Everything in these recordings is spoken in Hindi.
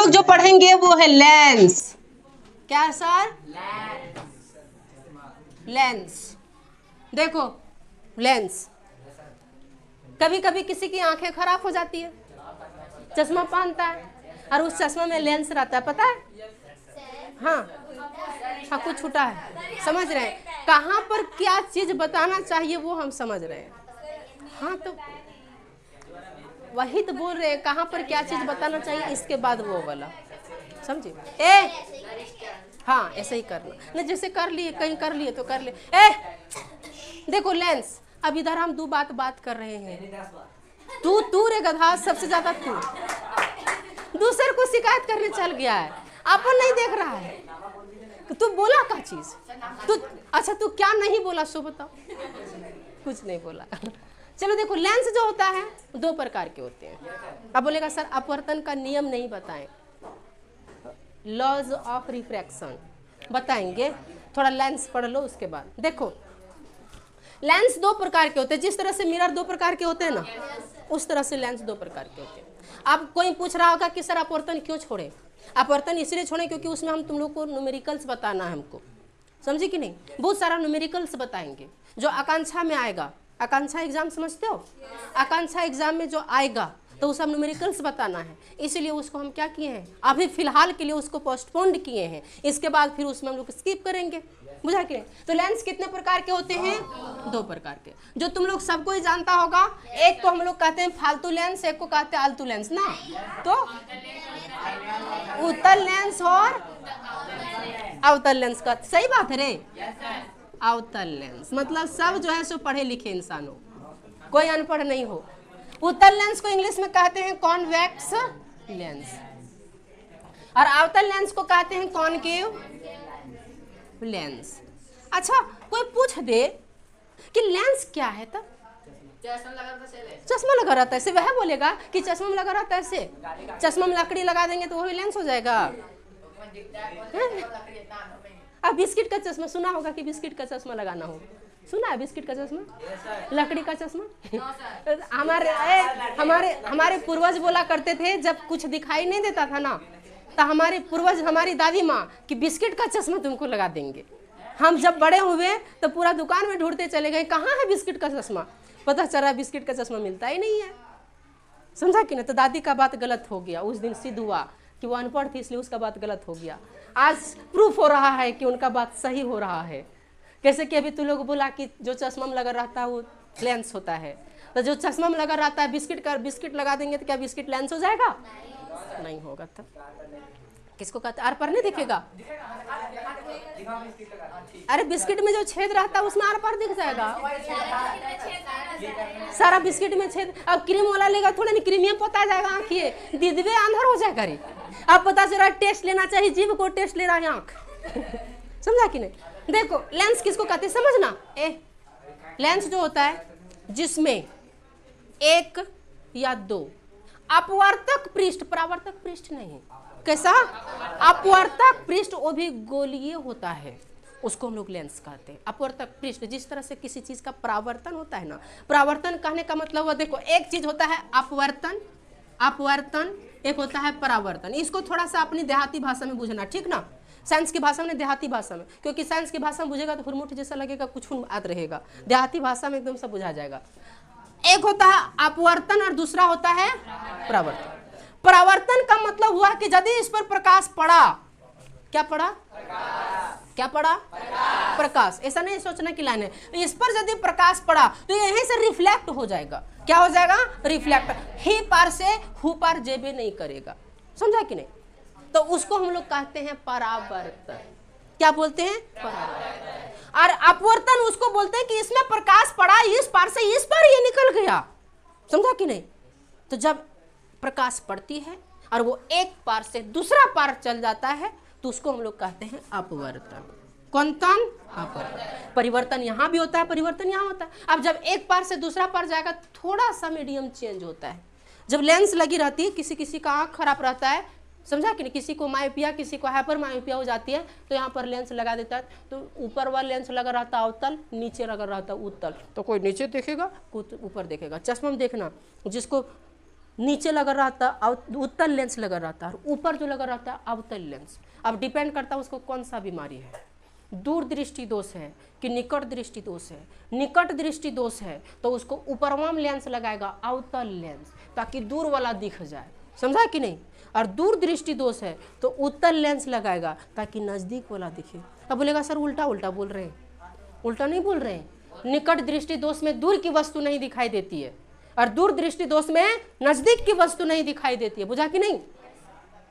लोग जो पढ़ेंगे वो है लेंस। क्या है सर? लेंस। देखो लेंस, कभी कभी किसी की आंखें खराब हो जाती है, चश्मा पहनता है और उस चश्मा में लेंस रहता है, पता है? हाँ कुछ छूटा है, समझ रहे हैं कहाँ पर क्या चीज बताना चाहिए वो हम समझ रहे हैं। हाँ तो वही तो बोल रहे हैं कहाँ पर क्या चीज बताना चाहिए, इसके बाद वो वाला समझे। हाँ ऐसे ही करना नहीं, जैसे कर लिए कहीं कर लिए तो कर ले। देखो लेंस, अब इधर हम दो बात कर रहे हैं, तू रे गधा, सबसे ज्यादा तू दूसरे को शिकायत करने चल गया है, अपन नहीं देख रहा है। तू बोला क्या चीज? तू अच्छा तू क्या नहीं बोला सो बताओ। कुछ नहीं बोला। चलो देखो लेंस जो होता है दो प्रकार के होते हैं। अब बोलेगा सर अपवर्तन का नियम नहीं बताएं, लॉज ऑफ रिफ्रैक्शन बताएंगे, थोड़ा लेंस पढ़ लो उसके बाद। देखो लेंस दो प्रकार के होते हैं, जिस तरह से मिरर दो प्रकार के होते हैं ना, उस तरह से लेंस दो प्रकार के होते हैं। अब कोई पूछ रहा होगा कि सर अपवर्तन क्यों छोड़े? अपवर्तन इसलिए छोड़े क्योंकि उसमें हम तुम लोग को न्यूमेरिकल्स बताना है हमको, समझे कि नहीं? बहुत सारा न्यूमेरिकल्स बताएंगे जो आकांक्षा में आएगा। आकांक्षा एग्जाम समझते हो? आकांक्षा एग्जाम में जो आएगा तो वो सब न्यूमेरिकल्स बताना है, इसलिए उसको हम क्या किए हैं, अभी फिलहाल के लिए उसको पोस्टपोन्ड किए हैं, इसके बाद फिर उसमें हम लोग स्किप करेंगे, बुझा के? तो लेंस कितने प्रकार के होते हैं? दो प्रकार के, जो तुम लोग सबको ही जानता होगा। एक को हम लोग कहते हैं फालतू लेंस, एक को कहते हैं आलतू लेंस ना। तो उत्तल लेंस और अवतल लेंस का सही बात है रे। अवतल लेंस मतलब सब जो है सो पढ़े लिखे इंसान हो, कोई अनपढ़ नहीं हो। उत्तल लेंस को इंग्लिश में कहते हैं कॉन्वेक्स लेंस और अवतल लेंस को कहते हैं कॉनकेव लेंस। अच्छा कोई पूछ दे कि लेंस क्या है, तब चश्मा लगा रहता है ऐसे, वह बोलेगा कि चश्मा में लगा रहता है ऐसे, चश्मा में लकड़ी लगा देंगे तो वही लेंस हो जाएगा। अब बिस्किट का चश्मा सुना होगा कि बिस्किट का चश्मा लगाना हो, सुना है बिस्किट का चश्मा, लकड़ी का चश्मा। हमारे पूर्वज बोला करते थे जब कुछ दिखाई नहीं देता था ना, तो हमारे पूर्वज हमारी दादी माँ कि बिस्किट का चश्मा तुमको लगा देंगे। हम जब बड़े हुए तो पूरा दुकान में ढूंढते चले गए कहाँ है बिस्किट का चश्मा, पता चला बिस्किट का चश्मा मिलता ही नहीं है, समझा कि नहीं? तो दादी का बात गलत हो गया, उस दिन सिद्ध हुआ कि वो अनपढ़ थी इसलिए उसका बात गलत हो गया। आज प्रूफ हो रहा है कि उनका बात सही हो रहा है। कैसे कि अभी तू लोग बोला कि जो चश्मा में लगा रहता है वो लेंस होता है, तो जो चश्मा में लगा रहता है बिस्किट लगा देंगे तो क्या बिस्किट लेंस हो जाएगा? नहीं होगा। तब किसको कहते? आर पर नहीं दिखेगा? अरे बिस्किट में जो छेद रहता है उसमें आर पर दिख जाएगा, सारा बिस्किट में छेद। अब क्रीम वाला लेगा थोड़ा नहीं, क्रीमियम पता जाएगा आँखिए दीदवे अंधर हो जाएगा रे। अब पता चल रहा है टेस्ट लेना चाहिए, जीभ को टेस्ट ले रहा है आँख। समझा कि नहीं? देखो लेंस किसको कहते हैं समझना। लेंस जो होता है जिसमें एक या दो अपवर्तक पृष्ठ, परावर्तक पृष्ठ नहीं, कैसा अपवर्तक पृष्ठ, वो भी गोलीय होता है, उसको हम लोग लेंस कहते हैं। अपवर्तक पृष्ठ जिस तरह से किसी चीज का परावर्तन होता है ना, परावर्तन कहने का मतलब हुआ, देखो एक चीज होता है अपवर्तन, एक होता है परावर्तन। इसको थोड़ा सा अपनी देहाती भाषा में बुझना, ठीक ना? साइंस की भाषा में, देहाती भाषा में, क्योंकि साइंस की भाषा में बुझेगा तो हुरमुठ जैसा लगेगा, कुछ याद रहेगा। देहाती भाषा में एकदम सब बुझा जाएगा। एक होता है अपवर्तन और दूसरा होता है परावर्तन। परावर्तन का मतलब हुआ कि यदि इस पर प्रकाश पड़ा, क्या पड़ा? क्या पड़ा? प्रकाश। ऐसा नहीं सोचना कि लाइन है, इस पर यदि प्रकाश पड़ा तो यहीं से रिफ्लेक्ट हो जाएगा। क्या हो जाएगा? रिफ्लेक्ट। ही पार से हु पार जेबे नहीं करेगा, समझा कि नहीं? तो उसको हम लोग कहते हैं परावर्तन। क्या बोलते हैं? परावर्तन। और अपवर्तन उसको बोलते हैं कि इसमें प्रकाश पड़ा, इस पार से इस पार ये निकल गया, समझा कि नहीं? तो जब प्रकाश पड़ती है और वो एक पार से दूसरा पार चल जाता है तो उसको हम लोग कहते हैं अपवर्तन। कौन? अपवर्तन। परिवर्तन यहाँ भी होता है, परिवर्तन यहाँ होता है। अब जब एक पार से दूसरा पार जाएगा थोड़ा सा मीडियम चेंज होता है। जब लेंस लगी रहती है, किसी का आँख खराब रहता है, समझा कि नहीं? किसी को मायोपिया, किसी को हाइपर मायोपिया हो जाती है तो यहाँ पर लेंस लगा देता है, तो ऊपर वाला लेंस लगा रहता है अवतल, नीचे लगा रहता है उत्तल, तो कोई नीचे देखेगा कोई ऊपर देखेगा। चश्मा में देखना, जिसको नीचे लगा रहता उत्तल लेंस लगा रहता है, और ऊपर जो लगा रहता है अवतल लेंस। अब डिपेंड करता है उसको कौन सा बीमारी है, दूर दृष्टि दोष है कि निकट दृष्टि दोष है। निकट दृष्टि दोष है तो उसको ऊपरवाम लेंस लगाएगा, अवतल लेंस, ताकि दूर वाला दिख जाए, समझा कि नहीं। और दूर दृष्टि दोष है तो उत्तल लेंस लगाएगा ताकि नजदीक वाला दिखे। अब बोलेगा सर उल्टा उल्टा बोल रहे हैं, उल्टा नहीं बोल रहे हैं। निकट दृष्टि दोष में दूर की वस्तु नहीं दिखाई देती है, और दूर दृष्टि दोष में नजदीक की वस्तु नहीं दिखाई देती है, बुझा कि नहीं,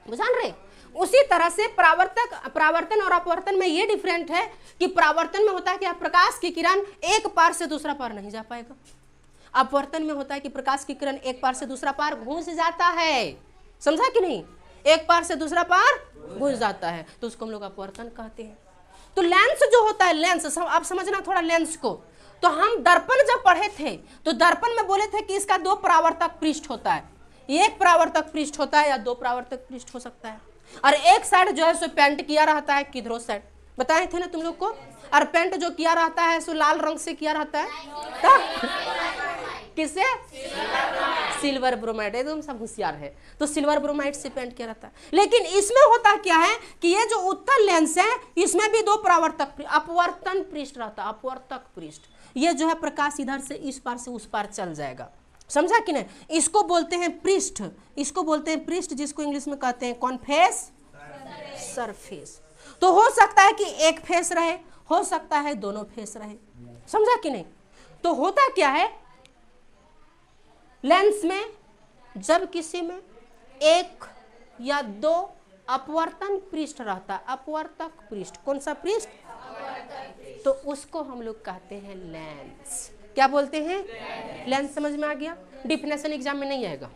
बुझान रहे। उसी तरह से परावर्तन और अपवर्तन में ये डिफरेंट है कि परावर्तन में होता है कि प्रकाश की किरण एक पार से दूसरा पार नहीं जा पाएगा। अपवर्तन में होता है कि प्रकाश की किरण एक पार से दूसरा पार घुस जाता है, समझा कि नहीं, एक पार से दूसरा पार घुस जाता है, तो उसको हम लोग अपवर्तन कहते हैं। तो लेंस जो होता है, लेंस आप समझना थोड़ा लेंस को। तो हम दर्पण जब पढ़े थे तो दर्पण में बोले थे कि इसका 2 परावर्तक पृष्ठ होता है, एक परावर्तक पृष्ठ होता है या 2 परावर्तक पृष्ठ हो सकता है, और एक साइड जो है सो पेंट किया रहता है, किधरो साइड बताए थे ना तुम लोग को। और पेंट जो किया रहता है सो लाल रंग से किया रहता है, किससे, सिल्वर ब्रोमाइड, एकदम सब होशियार है, तो सिल्वर ब्रोमाइड से पेंट किया रहता है। लेकिन इसमें होता क्या है कि ये जो उत्तल लेंस है इसमें भी 2 परावर्तक अपवर्तन पृष्ठ रहता है, अपवर्तक पृष्ठ। ये जो है प्रकाश इधर से इस पार से उस पार चल जाएगा, समझा कि नहीं। इसको बोलते हैं पृष्ठ, इसको बोलते हैं पृष्ठ, जिसको इंग्लिश में कहते हैं कॉन्फेस सरफेस। तो हो सकता है कि एक फेस रहे, हो सकता है दोनों फेस रहे, समझा कि नहीं। तो होता क्या है लेंस में, जब किसी में 1 या 2 अपवर्तन पृष्ठ रहता है, अपवर्तक पृष्ठ, कौन सा पृष्ठ, तो उसको हम लोग कहते हैं लेंस। क्या बोलते हैं, लेंस। समझ में आ गया। डिफिनेशन एग्जाम में नहीं आएगा,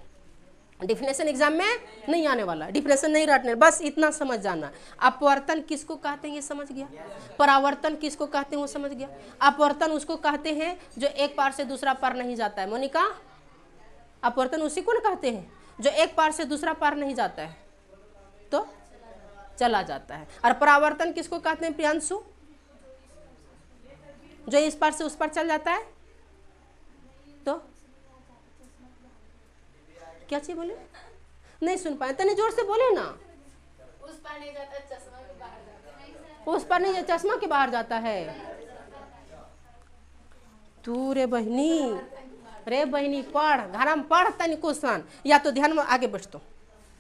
डिफिनेशन एग्जाम में नहीं आने वाला, डिफिनेशन नहीं रटने, बस इतना समझ जाना। अपवर्तन किसको कहते हैं ये समझ गया, परावर्तन किसको कहते हैं वो समझ गया। अपवर्तन उसको कहते हैं जो एक पार से दूसरा पार नहीं जाता है, मोनिका, अपवर्तन उसी को ना कहते हैं जो एक पार से दूसरा पार नहीं जाता है तो चला जाता है। और परावर्तन किसको कहते हैं प्रियांशु, जो इस पार से उस पार चल जाता है, तो क्या चीज बोले, नहीं सुन पाए, तने जोर से बोले ना। उस पार नहीं जाता, चश्मा के बाहर जाता है। उस पार नहीं, चश्मा के बाहर जाता है। तू रे बहनी, रे बहनी पढ़, घर में पढ़ तनी क्वेश्चन, या तो ध्यान में आगे बैठ, तो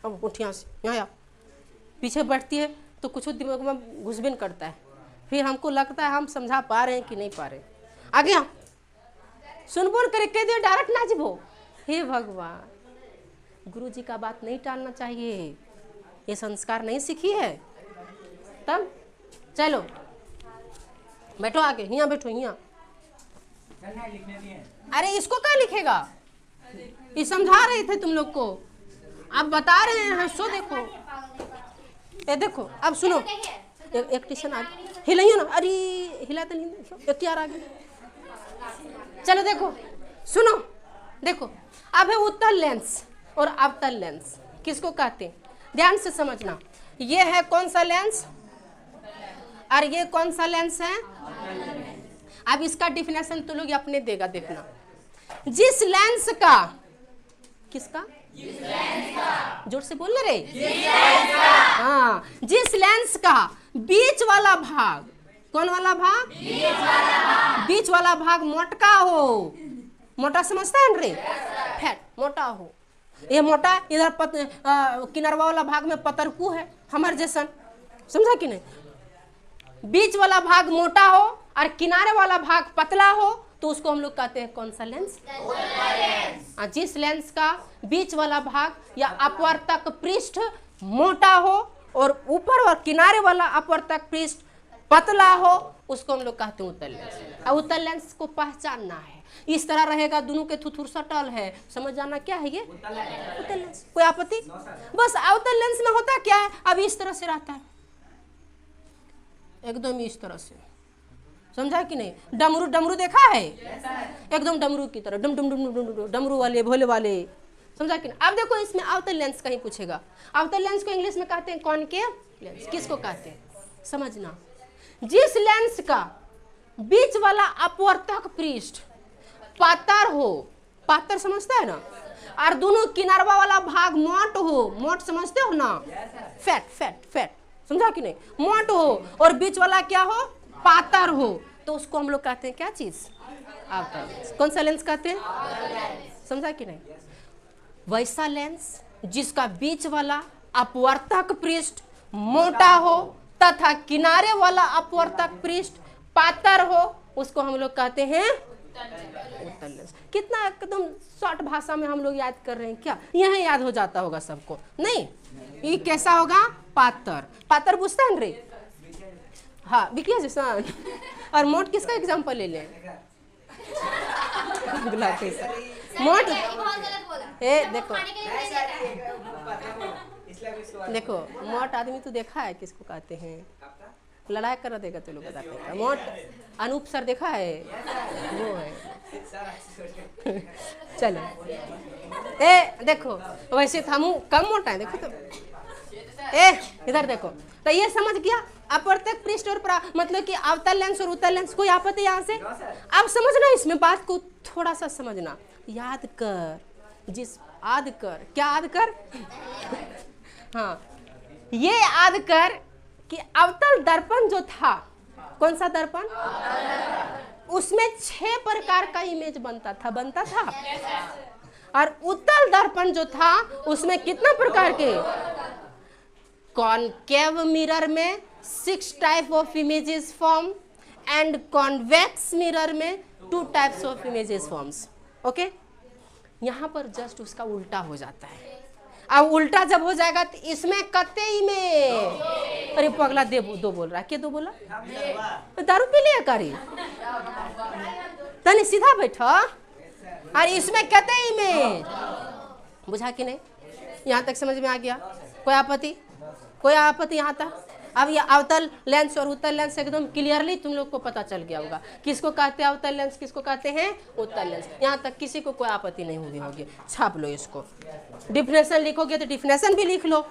अब उठिया से यहाँ या पीछे बैठती है तो कुछ दिमाग में घुसबिन करता है, फिर हमको लगता है हम समझा पा रहे हैं कि नहीं पा रहे। आगे सुन बोल करे कह दियो डायरेक्ट ना जीवो। हे भगवान, गुरु जी का बात नहीं टालना चाहिए, ये संस्कार नहीं सीखी है। तब चलो बैठो, आगे यहाँ बैठो, यहाँ। अरे इसको क्या लिखेगा, ये समझा रहे थे तुम लोग को, आप बता रहे हैं, सो देखो, ये देखो, अब सुनो, एक टीशन आ हिलाइयो ना, अरे हिला तो नहीं, एक यार आगे, चलो देखो, सुनो, देखो, अब है उत्तल लेंस और अवतल लेंस, किसको कहते हैं, ध्यान से समझना। ये है कौन सा लेंस और ये कौन सा लेंस है। अब इसका डिफिनेशन तो लोग अपने देगा, देखना। जिस लेंस का, किसका, जोर से बोल रे, हाँ, जिस लेंस का बीच वाला भाग, कौन वाला भाग, बीच वाला भाग मोटका हो, मोटा समझता है रे, फैट मोटा हो, ये मोटा, इधर किनारवा वाला भाग में पतरकू है हमारे जैसन, समझा कि नहीं। बीच वाला भाग मोटा हो और किनारे वाला भाग पतला हो तो उसको हम लोग कहते हैं कौन सा लेंस, जिस लेंस का बीच वाला भाग या अपवर्तक पृष्ठ मोटा हो और ऊपर और किनारे वाला अपवर्तक पृष्ठ पतला हो उसको हम लोग कहते हैं उत्तल लेंस। और उत्तल लेंस को पहचानना है, इस तरह रहेगा, दोनों के थुथुर सटल है, समझ जाना क्या है ये उत्तल लेंस। कोई आपत्ति, बस अवतल लेंस में होता क्या है, अब इस तरह से रहता है, एकदम इस तरह से, समझा कि नहीं। डमरू, डमरू देखा है, एकदम डमरू की तरह, डम डम डम डम, डमरू वाले, भोले वाले, समझा कि नहीं। अब देखो इसमें अवतल लेंस कहीं पूछेगा, अवतल लेंस को इंग्लिश में कहते हैं कॉनकेव लेंस, किसको कहते हैं समझना। जिस लेंस का बीच वाला अपवर्तक पृष्ठ पातर हो, पातर समझता है ना, और दोनों किनारवा वाला भाग मोट हो, मोट समझते हो ना, फैट फैट फैट, समझा कि नहीं, मोट हो, और बीच वाला क्या हो, पातर हो, तो उसको हम लोग कहते हैं क्या चीज, आउटर लेंस। कौन सा लेंस कहते हैं, समझा कि नहीं। वैसा लेंस जिसका बीच वाला अपवर्तक पृष्ठ मोटा हो तथा किनारे वाला अपवर्तक पृष्ठ पातर हो, उसको हम लोग कहते हैं उत्तल लेंस। कितना एकदम शॉर्ट भाषा में हम लोग याद कर रहे हैं क्या, यह याद हो जाता होगा सबको, नहीं। ये कैसा होगा, पातर, पातर बुझता है रे, हाँ बिकिया जैसा। और मोट किसका एग्जांपल ले लें, मोट, ए देखो देखो, मोट आदमी तो देखा है किसको कहते हैं, लड़ाई कर देगा तो लोग बताते हैं। मोट अनूप सर देखा है, वो है। चलो ए देखो, वैसे तो हम कम मोटा है, देखो तो, ए इधर देखो, तो ये समझ गया अपवर्तक पृष्ठ और मतलब कि अवतल लेंस और उत्तल लेंस। कोई आपत्ति यहाँ से, अब समझना इसमें बात को थोड़ा सा समझना, याद कर, जिस याद कर, क्या याद कर, हाँ ये याद कर कि अवतल दर्पण जो था, कौन सा दर्पण, उसमें 6 प्रकार का इमेज बनता था, और उत्तल दर्पण जो था उसमें कितना प्रकार के, कॉनकेव मिरर में 6 type of images form and convex mirror में 2 types of images forms. Okay, यहाँ पर जस्ट उसका उल्टा हो जाता है। अब उल्टा जब हो जाएगा तो इसमें कते इमेज, अरे पगला दो बोल रहा है, क्या दो बोला, दारू पी लिया करी, तनी सीधा बैठो, और इसमें कते इमेज, बुझा कि नहीं, यहाँ तक समझ में आ गया, कोई आपत्ति, कोई आपत्ति यहाँ तक। अब ये अवतल लेंस और उत्तल लेंस एकदम क्लियरली तुम लोग को पता चल गया होगा, किसको कहते हैं अवतल लेंस, किसको कहते हैं उत्तल लेंस। यहाँ तक किसी को कोई आपत्ति नहीं हुई होगी, छाप लो इसको, डिफिनेशन लिखोगे तो डिफिनेशन भी लिख लो।